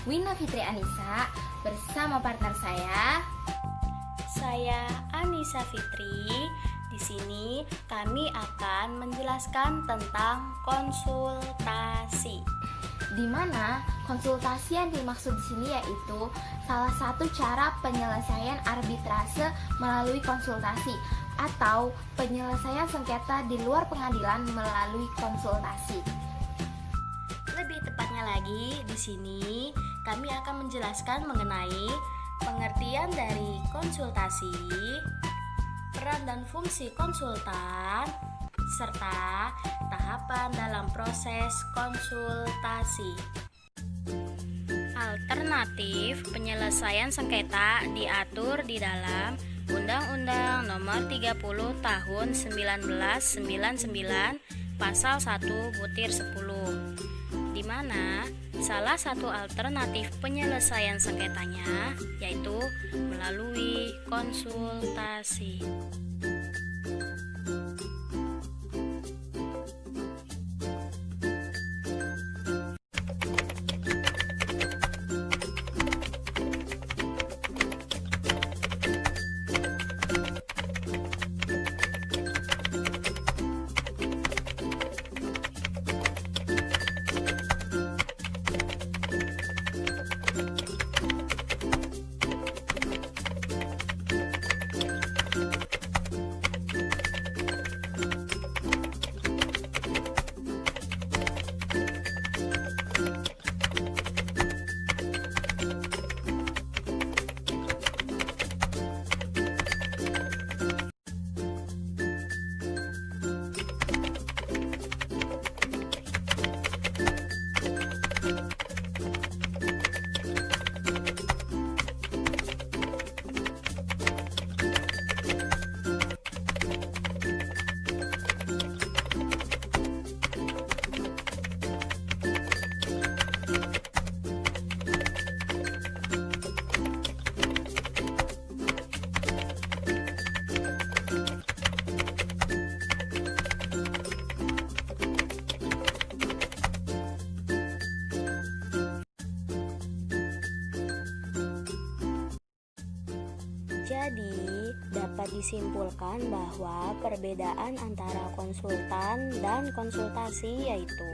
Wina Fitri Anissa bersama partner Saya Anissa Fitri. Di sini kami akan menjelaskan tentang konsultasi. di mana konsultasi yang dimaksud di sini yaitu salah satu cara penyelesaian arbitrase melalui konsultasi atau penyelesaian sengketa di luar pengadilan melalui konsultasi. Lebih tepatnya lagi, di sini kami akan menjelaskan mengenai pengertian dari konsultasi, peran dan fungsi konsultan, serta tahapan dalam proses konsultasi. Alternatif penyelesaian sengketa diatur di dalam Undang-Undang Nomor 30 Tahun 1999 Pasal 1/10, di mana salah satu alternatif penyelesaian sengketanya yaitu melalui konsultasi. Jadi, dapat disimpulkan bahwa perbedaan antara konsultan dan konsultasi yaitu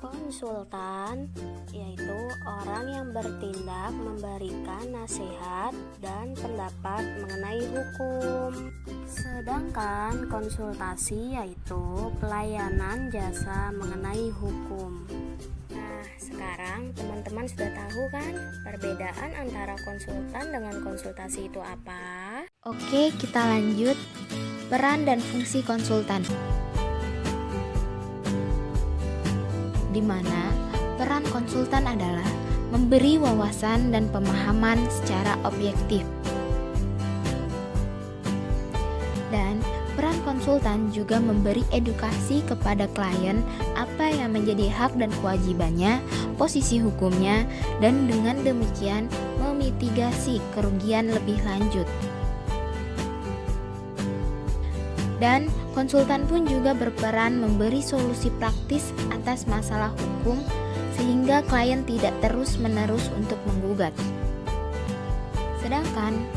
konsultan yaitu orang yang bertindak memberikan nasihat dan pendapat mengenai hukum. Sedangkan konsultasi yaitu pelayanan jasa mengenai hukum. Nah, sekarang teman-teman sudah tahu kan perbedaan antara konsultan dengan konsultasi itu apa? Oke, kita lanjut. Peran dan fungsi konsultan. Di mana peran konsultan adalah memberi wawasan dan pemahaman secara objektif. Dan peran konsultan juga memberi edukasi kepada klien apa yang menjadi hak dan kewajibannya, posisi hukumnya, dan dengan demikian memitigasi kerugian lebih lanjut. Dan konsultan pun juga berperan memberi solusi praktis atas masalah hukum sehingga klien tidak terus-menerus untuk menggugat. Sedangkan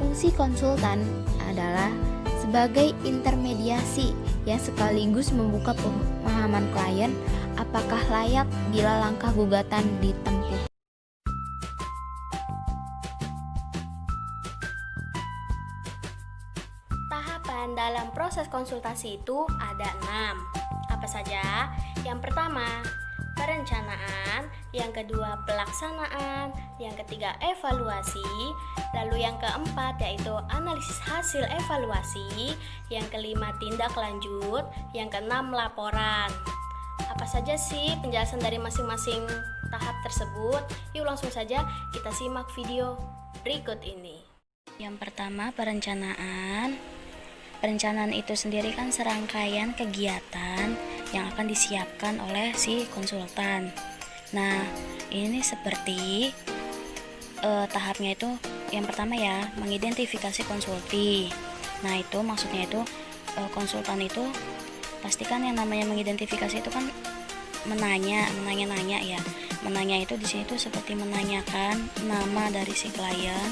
fungsi konsultan adalah sebagai intermediasi yang sekaligus membuka pemahaman klien apakah layak bila langkah gugatan ditempuh. Tahapan dalam proses konsultasi itu ada 6. Apa saja? Yang pertama, perencanaan, yang kedua pelaksanaan, yang ketiga evaluasi, lalu yang keempat yaitu analisis hasil evaluasi, yang kelima tindak lanjut, yang keenam laporan. Apa saja sih penjelasan dari masing-masing tahap tersebut? Yuk langsung saja kita simak video berikut ini. Yang pertama, perencanaan. Perencanaan itu sendiri kan serangkaian kegiatan yang akan disiapkan oleh si konsultan. Nah, ini seperti tahapnya itu yang pertama ya, mengidentifikasi konsulti. Nah, itu maksudnya itu konsultan itu pastikan yang namanya mengidentifikasi itu kan menanya ya. Menanya itu di sini tuh seperti menanyakan nama dari si klien,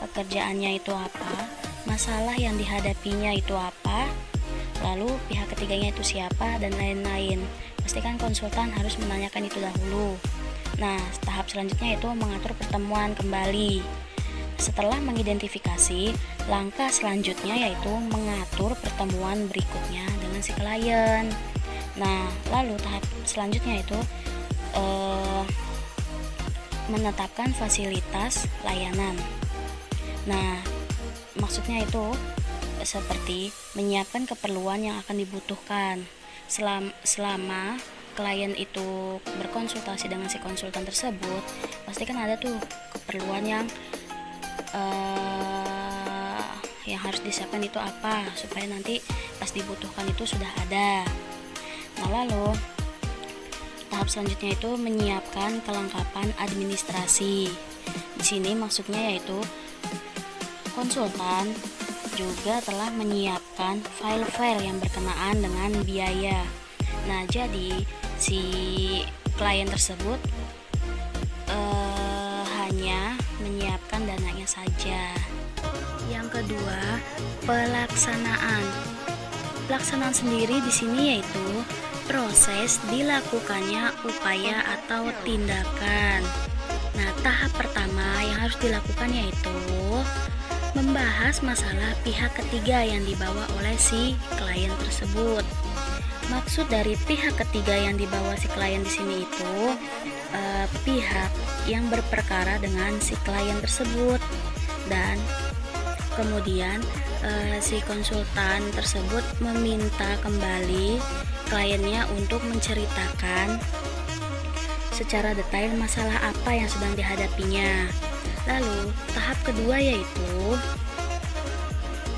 pekerjaannya itu apa, masalah yang dihadapinya itu apa, lalu pihak ketiganya itu siapa, dan lain-lain. Pastikan konsultan harus menanyakan itu dahulu. Nah, tahap selanjutnya itu mengatur pertemuan kembali. Setelah mengidentifikasi, langkah selanjutnya yaitu mengatur pertemuan berikutnya dengan si klien. Nah, lalu tahap selanjutnya itu menetapkan fasilitas layanan. Nah, maksudnya itu seperti menyiapkan keperluan yang akan dibutuhkan selama klien itu berkonsultasi dengan si konsultan tersebut. Pastikan ada tuh keperluan yang harus disiapkan itu apa, supaya nanti pas dibutuhkan itu sudah ada. Nah, lalu tahap selanjutnya itu menyiapkan kelengkapan administrasi. Di sini maksudnya yaitu konsultan juga telah menyiapkan file-file yang berkenaan dengan biaya. Nah, jadi si klien tersebut hanya menyiapkan dananya saja. Yang kedua, pelaksanaan. Pelaksanaan sendiri di sini yaitu proses dilakukannya upaya atau tindakan. Nah, tahap pertama yang harus dilakukan yaitu membahas masalah pihak ketiga yang dibawa oleh si klien tersebut. Maksud dari pihak ketiga yang dibawa si klien di sini itu pihak yang berperkara dengan si klien tersebut, dan kemudian si konsultan tersebut meminta kembali kliennya untuk menceritakan secara detail masalah apa yang sedang dihadapinya. Lalu tahap kedua yaitu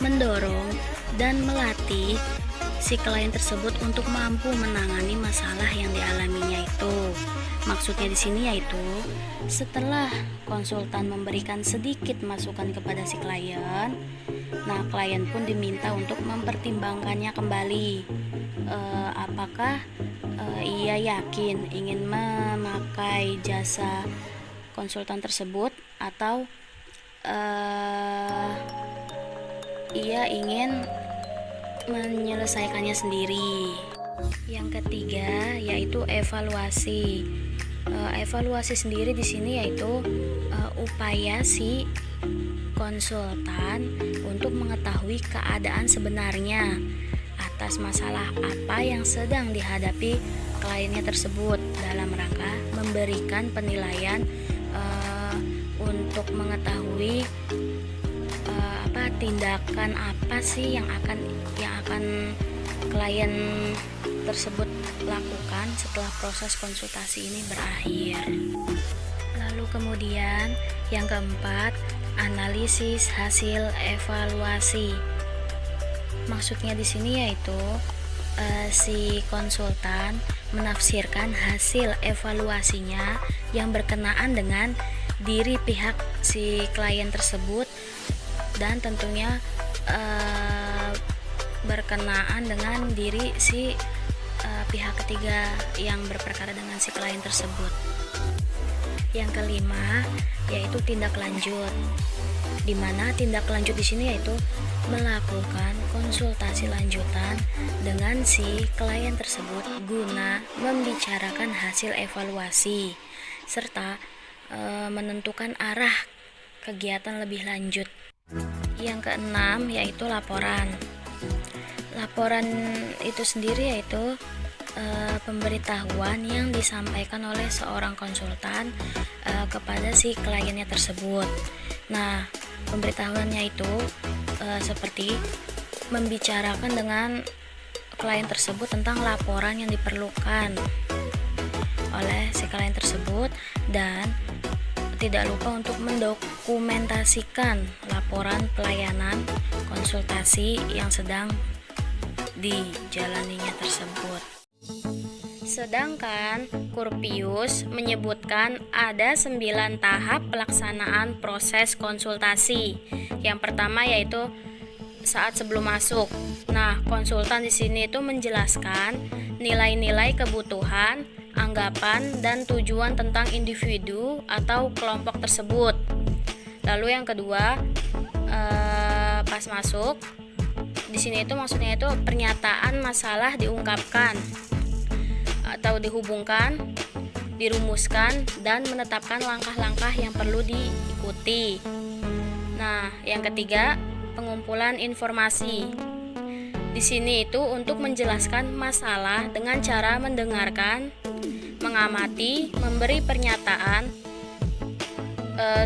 mendorong dan melatih si klien tersebut untuk mampu menangani masalah yang dialaminya itu. Maksudnya di sini yaitu setelah konsultan memberikan sedikit masukan kepada si klien, nah klien pun diminta untuk mempertimbangkannya kembali. Apakah ia yakin ingin memakai jasa konsultan tersebut, atau ia ingin menyelesaikannya sendiri. Yang ketiga yaitu evaluasi. Evaluasi sendiri di sini yaitu upaya si konsultan untuk mengetahui keadaan sebenarnya atas masalah apa yang sedang dihadapi kliennya tersebut, dalam rangka memberikan penilaian untuk mengetahui tindakan apa sih yang akan klien tersebut lakukan setelah proses konsultasi ini berakhir. Lalu kemudian yang keempat, analisis hasil evaluasi. Maksudnya di sini yaitu si konsultan menafsirkan hasil evaluasinya yang berkenaan dengan diri pihak si klien tersebut, dan tentunya berkenaan dengan diri si pihak ketiga yang berperkara dengan si klien tersebut. Yang kelima yaitu tindak lanjut, di mana tindak lanjut di sini yaitu melakukan konsultasi lanjutan dengan si klien tersebut guna membicarakan hasil evaluasi serta menentukan arah kegiatan lebih lanjut. Yang keenam yaitu laporan. Laporan itu sendiri yaitu pemberitahuan yang disampaikan oleh seorang konsultan kepada si kliennya tersebut. Nah, pemberitahuannya itu seperti membicarakan dengan klien tersebut tentang laporan yang diperlukan oleh si klien tersebut, dan tidak lupa untuk mendokumentasikan laporan pelayanan konsultasi yang sedang dijalaninya tersebut. Sedangkan Curpius menyebutkan ada 9 tahap pelaksanaan proses konsultasi. Yang pertama yaitu saat sebelum masuk. Nah, konsultan di sini itu menjelaskan nilai-nilai kebutuhan anggapan, dan tujuan tentang individu atau kelompok tersebut. Lalu yang kedua, pas masuk di sini itu maksudnya itu pernyataan masalah diungkapkan atau dihubungkan, dirumuskan, dan menetapkan langkah-langkah yang perlu diikuti. Nah, yang ketiga, pengumpulan informasi. Di sini itu untuk menjelaskan masalah dengan cara mendengarkan, mengamati, memberi pernyataan,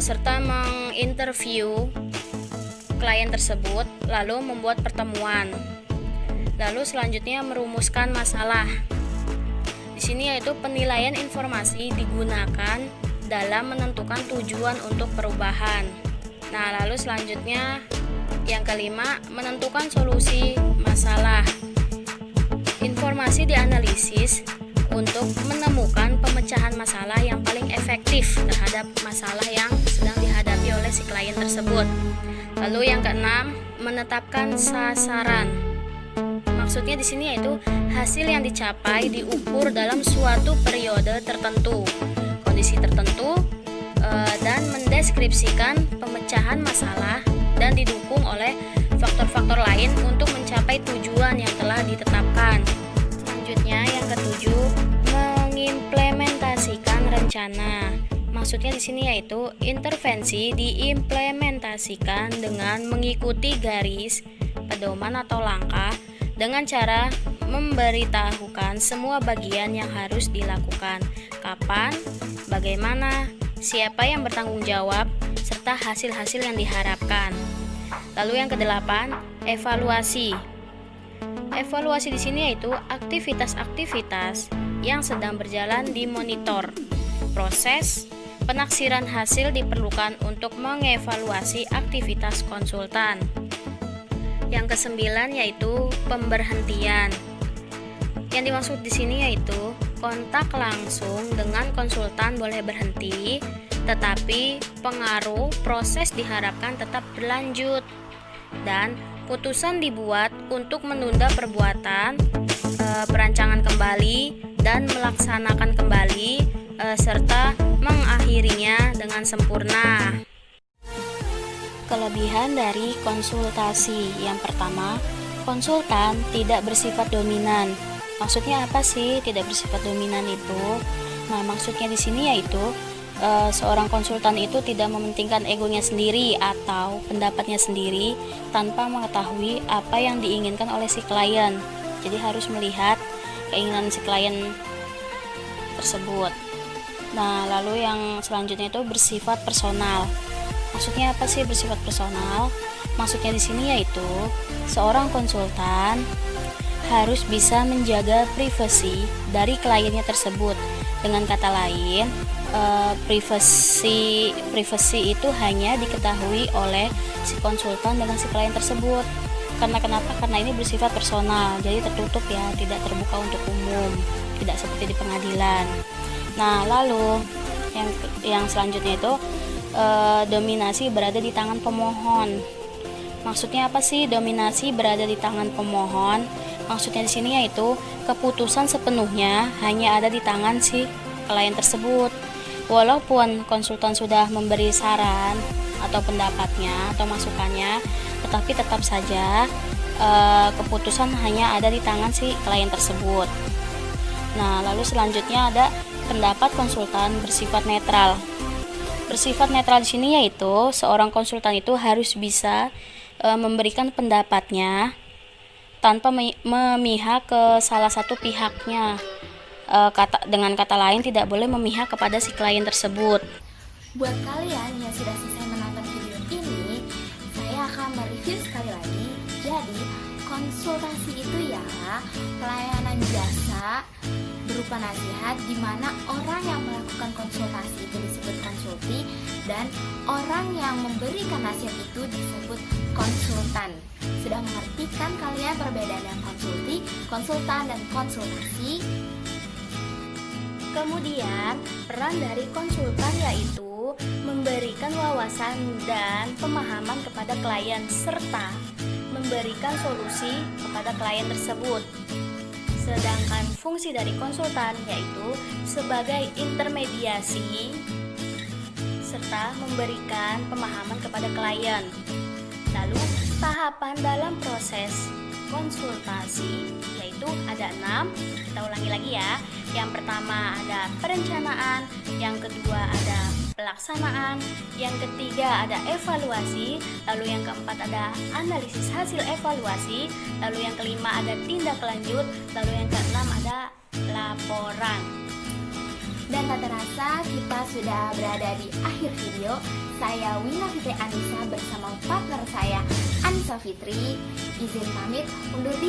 serta menginterview klien tersebut, lalu membuat pertemuan. Lalu selanjutnya merumuskan masalah. Di sini yaitu penilaian informasi digunakan dalam menentukan tujuan untuk perubahan. Nah, lalu selanjutnya yang kelima, menentukan solusi masalah. Informasi dianalisis untuk menemukan pemecahan masalah yang paling efektif terhadap masalah yang sedang dihadapi oleh si klien tersebut. Lalu yang keenam, menetapkan sasaran. Maksudnya di sini yaitu hasil yang dicapai diukur dalam suatu periode tertentu, kondisi tertentu, dan mendeskripsikan pemecahan masalah dan didukung oleh faktor-faktor lain untuk mencapai tujuan yang telah ditetapkan. Selanjutnya yang ketujuh, mengimplementasikan rencana. Maksudnya di sini yaitu intervensi diimplementasikan dengan mengikuti garis pedoman atau langkah dengan cara memberitahukan semua bagian yang harus dilakukan, kapan, bagaimana, siapa yang bertanggung jawab, serta hasil-hasil yang diharapkan. Lalu yang kedelapan, evaluasi. Evaluasi di sini yaitu aktivitas-aktivitas yang sedang berjalan dimonitor. Proses penaksiran hasil diperlukan untuk mengevaluasi aktivitas konsultan. Yang kesembilan yaitu pemberhentian. Yang dimaksud di sini yaitu kontak langsung dengan konsultan boleh berhenti, tetapi pengaruh proses diharapkan tetap berlanjut. Dan putusan dibuat untuk menunda perbuatan, perancangan kembali, dan melaksanakan kembali, serta mengakhirinya dengan sempurna. Kelebihan dari konsultasi. Yang pertama, konsultan tidak bersifat dominan. Maksudnya apa sih tidak bersifat dominan itu? Nah, maksudnya di sini yaitu seorang konsultan itu tidak mementingkan egonya sendiri atau pendapatnya sendiri tanpa mengetahui apa yang diinginkan oleh si klien. Jadi harus melihat keinginan si klien tersebut. Nah, lalu yang selanjutnya itu bersifat personal. Maksudnya apa sih bersifat personal? Maksudnya di sini yaitu seorang konsultan harus bisa menjaga privasi dari kliennya tersebut. Dengan kata lain, privasi itu hanya diketahui oleh si konsultan dengan si klien tersebut. Karena kenapa? Karena ini bersifat personal, jadi tertutup ya, tidak terbuka untuk umum, tidak seperti di pengadilan. Nah, lalu yang selanjutnya itu dominasi berada di tangan pemohon. Maksudnya apa sih dominasi berada di tangan pemohon? Maksudnya di sini yaitu keputusan sepenuhnya hanya ada di tangan si klien tersebut. Walaupun konsultan sudah memberi saran atau pendapatnya atau masukannya, tetapi tetap saja keputusan hanya ada di tangan si klien tersebut. Nah, lalu selanjutnya ada pendapat konsultan bersifat netral. Bersifat netral di sini yaitu seorang konsultan itu harus bisa memberikan pendapatnya tanpa memihak ke salah satu pihaknya. Dengan kata lain tidak boleh memihak kepada si klien tersebut. Buat kalian yang sudah selesai menonton video ini, saya akan mereview sekali lagi. Jadi, konsultasi itu ya pelayanan jasa berupa nasihat di mana orang yang melakukan konsultasi itu disebut konsulti dan orang yang memberikan nasihat itu disebut konsultan. Sudah mengerti kan kalian perbedaan yang konsulti, konsultan, dan konsultasi? Kemudian, peran dari konsultan yaitu memberikan wawasan dan pemahaman kepada klien serta memberikan solusi kepada klien tersebut. Sedangkan fungsi dari konsultan yaitu sebagai intermediasi serta memberikan pemahaman kepada klien. Lalu tahapan dalam proses konsultasi yaitu ada 6. Kita ulangi lagi ya. Yang pertama ada perencanaan, yang kedua ada pelaksanaan, yang ketiga ada evaluasi, lalu yang keempat ada analisis hasil evaluasi, lalu yang kelima ada tindak lanjut, lalu yang keenam ada laporan. Dan tak terasa kita sudah berada di akhir video. Saya Wina Fitri Anissa bersama partner saya Anissa Fitri izin pamit undur diri.